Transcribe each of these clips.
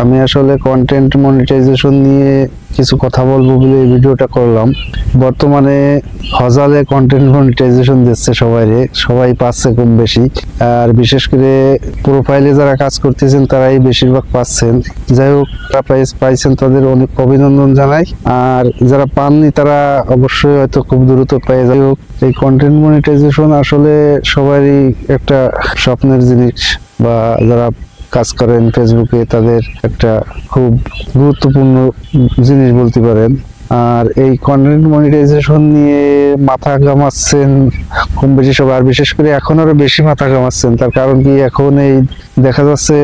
আমি আসলে content monetization নিয়ে কিছু কথা বলবো বলে এই ভিডিওটা করলাম। বর্তমানে হজালে কন্টেন্ট মনিটাইজেশন দিচ্ছে সবাই পাচ্ছে কম বেশি, আর বিশেষ করে প্রোফাইলে যারা কাজ করতেছেন তারাই বেশিরভাগ পাচ্ছেন। যাই হোক, পাইছেন তাদের অনেক অভিনন্দন জানাই, আর যারা পাননি তারা অবশ্যই হয়তো খুব দ্রুত পেয়ে যাই হোক। এই কন্টেন্ট মনিটাইজেশন আসলে সবারই একটা স্বপ্নের জিনিস, বা যারা কাজ করেন ফেসবুকে তাদের একটা খুব গুরুত্বপূর্ণ জিনিস বলতে পারেন। আর এই কন্টেন্ট মনিটাইজেশন নিয়ে মাথা ঘামাচ্ছেন কম বেশি সবাই, আর বিশেষ করে এখন আরো বেশি মাথা ঘামাচ্ছেন। তার কারণ কি, এখন এই দেখা যাচ্ছে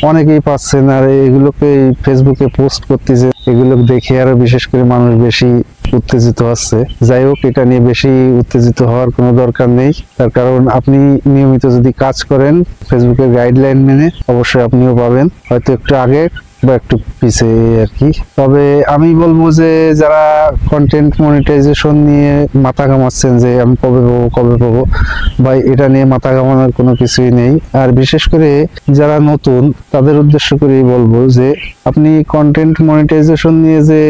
অনেকেই পাচ্ছেন, আর এগুলোকে ফেসবুকে পোস্ট করতেছে, এগুলো দেখে আরো বিশেষ করে মানুষ বেশি উত্তেজিত হচ্ছে। যাই হোক, এটা নিয়ে বেশি উত্তেজিত হওয়ার কোনো দরকার নেই। তার কারণ আপনি নিয়মিত যদি কাজ করেন ফেসবুকের গাইডলাইন মেনে, অবশ্যই আপনিও পাবেন, হয়তো একটু আগে বা একটু পিছিয়ে আর কি। তবে আমি বলবো যে যারা কন্টেন্ট মনিটাইজেশন নিয়ে মাথা ঘামাচ্ছেন যে আমি কবে পাবো, ভাই এটা নিয়ে মাথা ঘামানোর কোনো কিছুই নেই। আর বিশেষ করে যারা নতুন তাদের উদ্দেশ্য করেই বলবো যে আপনি কন্টেন্ট মনিটাইজেশন নিয়ে যে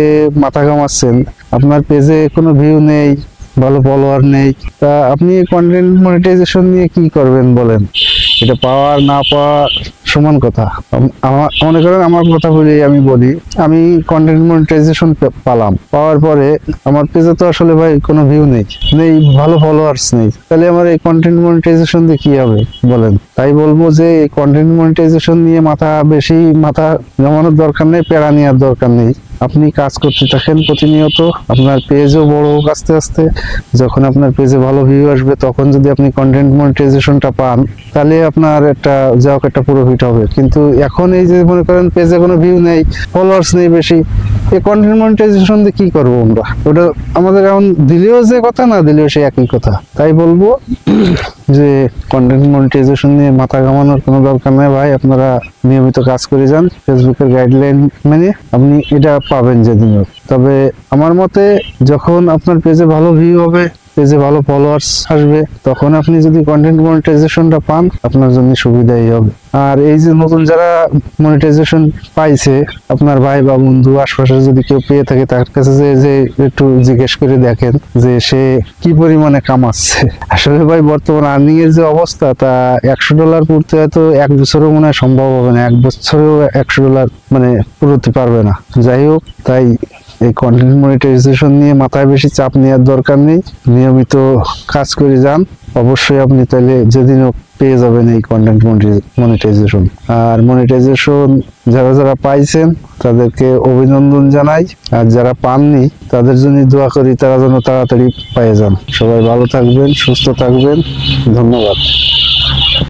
মাথা ঘামাচ্ছেন, আপনার পেজে কোনো ভিউ নেই, ভালো ফলোয়ার নেই, তা আপনি কন্টেন্ট মনিটাইজেশন নিয়ে কি করবেন বলেন? এটা পাওয়া না পাওয়া সমান কথা। মনে করেন আমার কথা আমি বলি, আমি কন্টেন্ট মনিটাইজেশন পাওয়ার পরে আমার পেজে তো আসলে ভাই কোনো ভিউ নেই, ভালো ফলোয়ার্স নেই, তাহলে আমার এই কন্টেন্ট মনিটাইজেশন দিয়ে কি হবে বলেন? তাই বলবো যে এই কন্টেন্ট মনিটাইজেশন নিয়ে মাথা জমানোর দরকার নেই, প্যারা নেওয়ার দরকার নেই। আপনি কাজ করতে থাকেন প্রতিনিয়ত, আপনার পেজও বড় হোক আস্তে আস্তে। যখন আপনার পেজে ভালো ভিউ আসবে, তখন যদি আপনি কন্টেন্ট মনিটাইজেশনটা পান, তাহলে আপনার একটা প্রফিট হবে। কিন্তু এখন এই যে মনে করেন পেজে কোনো ভিউ নেই, ফলোয়ার্স নেই বেশি, এই কন্টেন্ট মনিটাইজেশন দিয়ে কি করবো আমরা? ওটা আমাদের এখন দিলেও যে কথা, না দিলেও সে একই কথা। তাই বলবো যে কন্টেন্ট মনিটাইজেশন নিয়ে মাথা ঘামানোর কোনো দরকার নেই ভাই। আপনারা নিয়মিত কাজ করে যান, ফেসবুকের গাইডলাইন মেনে আপনি এটা পাবেন যেদিনও। তবে আমার মতে যখন আপনার পেজে ভালো ভিউ হবে, পেজে ভালো ফলোয়ার্স আসবে, তখন আপনি যদি কন্টেন্ট মনিটাইজেশনটা পান, আপনার জন্য সুবিধাই হবে। আর এই যে নতুন যারা মনিটাইজেশন পাইছে, আপনার ভাই বা বন্ধু আশপাশে যদি কেউ পেয়ে থাকে, তার কাছে যে একটু জিজ্ঞেস করে দেখেন যে সে কি পরিমাণে কামাচ্ছে। আসলে ভাই বর্তমান আর্নিং এর যে অবস্থা, তা $100 পড়তে হয়তো 1 বছরও মনে হয় সম্ভব হবে না, 1 বছরেও $100 মানে পুরোতে পারবে না। যাই হোক, তাই এই কন্টেন্ট মনিটাইজেশন নিয়ে মাথায় বেশি চাপ নেওয়ার দরকার নেই, নিয়মিত কাজ করে যান, অবশ্যই আপনি তাহলে যেদিনও পেয়ে যাবেন এই কন্টেন্ট মনিটাইজেশন। আর মনিটাইজেশন যারা পাইছেন তাদেরকে অভিনন্দন জানাই, আর যারা পাননি তাদের জন্য দোয়া করি তারা যেন তাড়াতাড়ি পেয়ে যান। সবাই ভালো থাকবেন, সুস্থ থাকবেন, ধন্যবাদ।